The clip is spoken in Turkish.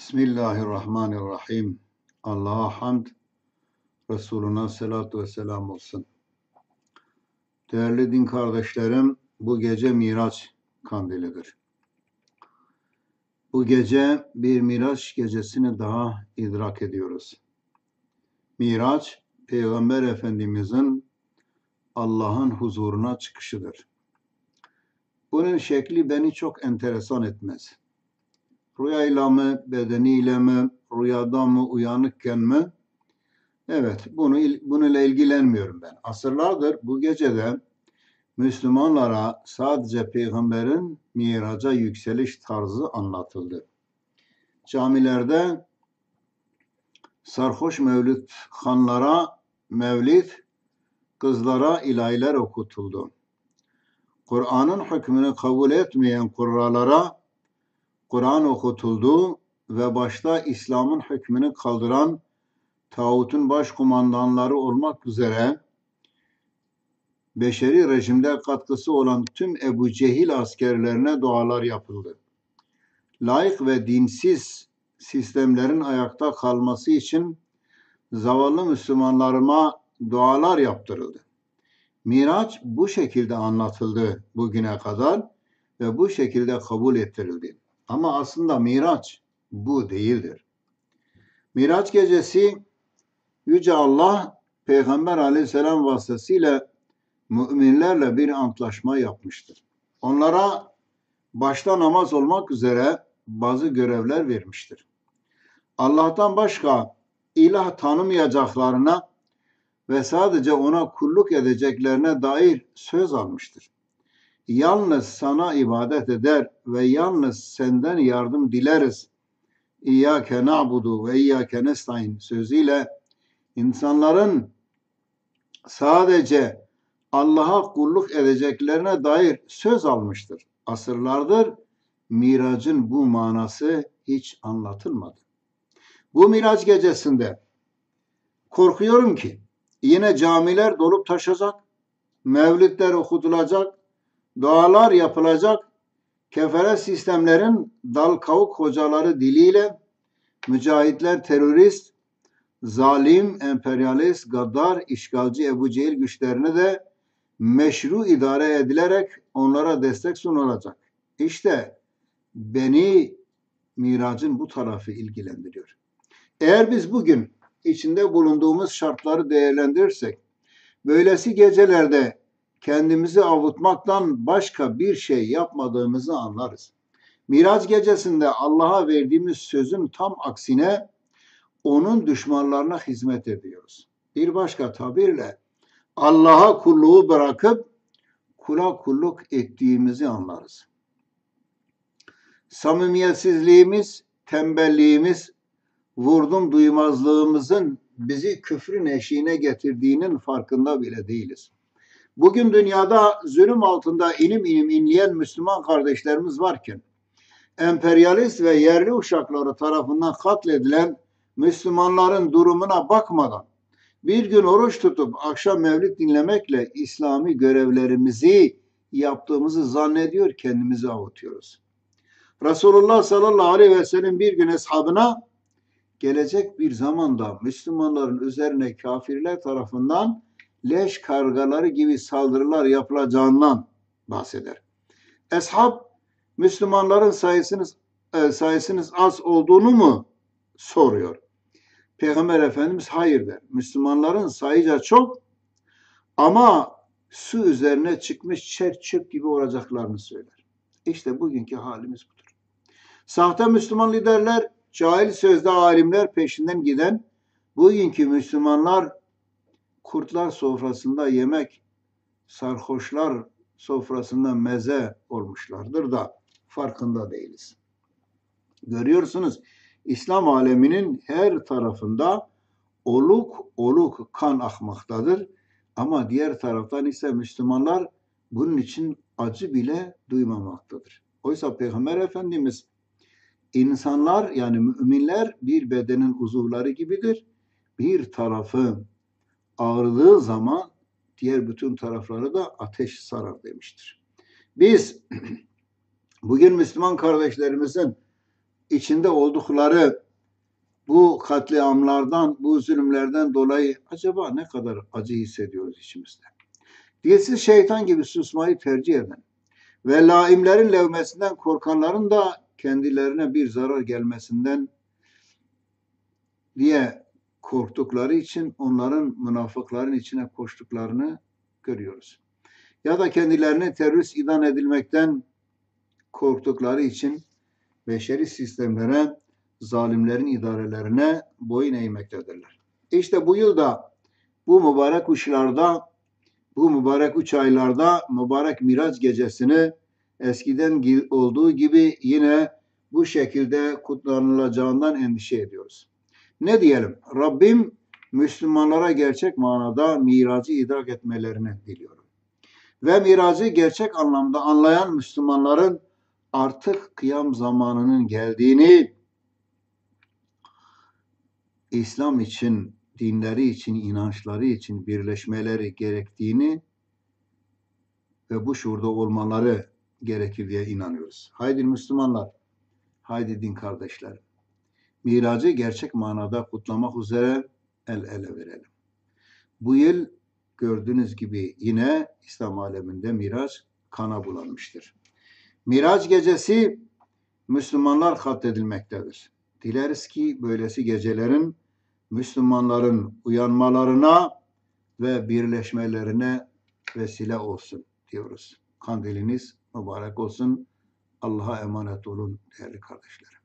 Bismillahirrahmanirrahim. Allah'a hamd, Resuluna salatu ve selam olsun. Değerli din kardeşlerim, bu gece Miraç kandilidir. Bu gece bir Miraç gecesini daha idrak ediyoruz. Miraç, Peygamber Efendimizin Allah'ın huzuruna çıkışıdır. Bunun şekli beni çok enteresan etmez. Rüyayla mı, bedeniyle mi, rüyada mı, uyanıkken mi? Evet, bununla ilgilenmiyorum ben. Asırlardır bu gecede Müslümanlara sadece Peygamber'in miraca yükseliş tarzı anlatıldı. Camilerde sarhoş mevlüthanlara mevlid, kızlara ilahiler okutuldu. Kur'an'ın hükmünü kabul etmeyen kurralara Kur'an okutuldu ve başta İslam'ın hükmünü kaldıran tağutun başkumandanları olmak üzere beşeri rejimde katkısı olan tüm Ebu Cehil askerlerine dualar yapıldı. Laik ve dinsiz sistemlerin ayakta kalması için zavallı Müslümanlarıma dualar yaptırıldı. Miraç bu şekilde anlatıldı bugüne kadar ve bu şekilde kabul ettirildi. Ama aslında Miraç bu değildir. Miraç gecesi Yüce Allah Peygamber Aleyhisselam vasıtasıyla müminlerle bir antlaşma yapmıştır. Onlara başta namaz olmak üzere bazı görevler vermiştir. Allah'tan başka ilah tanımayacaklarına ve sadece ona kulluk edeceklerine dair söz almıştır. Yalnız sana ibadet eder ve yalnız senden yardım dileriz. İyyâke na'budu ve iyyâke nestaîn sözüyle insanların sadece Allah'a kulluk edeceklerine dair söz almıştır. Asırlardır Mirac'ın bu manası hiç anlatılmadı. Bu Miraç gecesinde korkuyorum ki yine camiler dolup taşacak, mevlidler okutulacak, dualar yapılacak, kefere sistemlerin dal kavuk hocaları diliyle mücahitler terörist, zalim, emperyalist, gaddar, işgalci Ebu Cehil güçlerine de meşru idare edilerek onlara destek sunulacak. İşte beni Mirac'ın bu tarafı ilgilendiriyor. Eğer biz bugün içinde bulunduğumuz şartları değerlendirirsek, böylesi gecelerde kendimizi avutmaktan başka bir şey yapmadığımızı anlarız. Miraç gecesinde Allah'a verdiğimiz sözün tam aksine onun düşmanlarına hizmet ediyoruz. Bir başka tabirle Allah'a kulluğu bırakıp kula kulluk ettiğimizi anlarız. Samimiyetsizliğimiz, tembelliğimiz, vurdum duymazlığımızın bizi küfrün eşiğine getirdiğinin farkında bile değiliz. Bugün dünyada zulüm altında inim inim inleyen Müslüman kardeşlerimiz varken, emperyalist ve yerli uşakları tarafından katledilen Müslümanların durumuna bakmadan, bir gün oruç tutup akşam mevlid dinlemekle İslami görevlerimizi yaptığımızı zannediyor, kendimizi avutuyoruz. Resulullah sallallahu aleyhi ve sellem bir gün eshabına gelecek bir zamanda Müslümanların üzerine kafirler tarafından leş kargaları gibi saldırılar yapılacağından bahseder. Eshab Müslümanların sayısınız az olduğunu mu soruyor? Peygamber Efendimiz hayır der. Müslümanların sayıca çok ama su üzerine çıkmış çer çöp gibi olacaklarını söyler. İşte bugünkü halimiz budur. Sahte Müslüman liderler, cahil sözde alimler peşinden giden bugünkü Müslümanlar kurtlar sofrasında yemek, sarhoşlar sofrasında meze olmuşlardır da farkında değiliz. Görüyorsunuz, İslam aleminin her tarafında oluk oluk kan akmaktadır. Ama diğer taraftan ise Müslümanlar bunun için acı bile duymamaktadır. Oysa Peygamber Efendimiz insanlar yani müminler bir bedenin uzuvları gibidir. Bir tarafı ağrıdığı zaman diğer bütün tarafları da ateş sarar demiştir. Biz bugün Müslüman kardeşlerimizin içinde oldukları bu katliamlardan, bu zulümlerden dolayı acaba ne kadar acı hissediyoruz içimizde? Dilsiz şeytan gibi susmayı tercih eden ve laimlerin levmesinden korkanların da kendilerine bir zarar gelmesinden diye korktukları için onların münafıkların içine koştuklarını görüyoruz. Ya da kendilerini terörist ilan edilmekten korktukları için beşeri sistemlere, zalimlerin idarelerine boyun eğmektedirler. İşte bu yılda, bu mübarek uçlarda, bu mübarek 3 aylarda mübarek Miraç gecesini eskiden olduğu gibi yine bu şekilde kutlanılacağından endişe ediyoruz. Ne diyelim? Rabbim Müslümanlara gerçek manada miracı idrak etmelerini diliyorum. Ve miracı gerçek anlamda anlayan Müslümanların artık kıyam zamanının geldiğini, İslam için, dinleri için, inançları için birleşmeleri gerektiğini ve bu şuurda olmaları gerekir diye inanıyoruz. Haydi Müslümanlar, haydi din kardeşler. Miracı gerçek manada kutlamak üzere el ele verelim. Bu yıl gördüğünüz gibi yine İslam aleminde Miraç kana bulanmıştır. Miraç gecesi Müslümanlar katledilmektedir. Dileriz ki böylesi gecelerin Müslümanların uyanmalarına ve birleşmelerine vesile olsun diyoruz. Kandiliniz mübarek olsun. Allah'a emanet olun değerli kardeşlerim.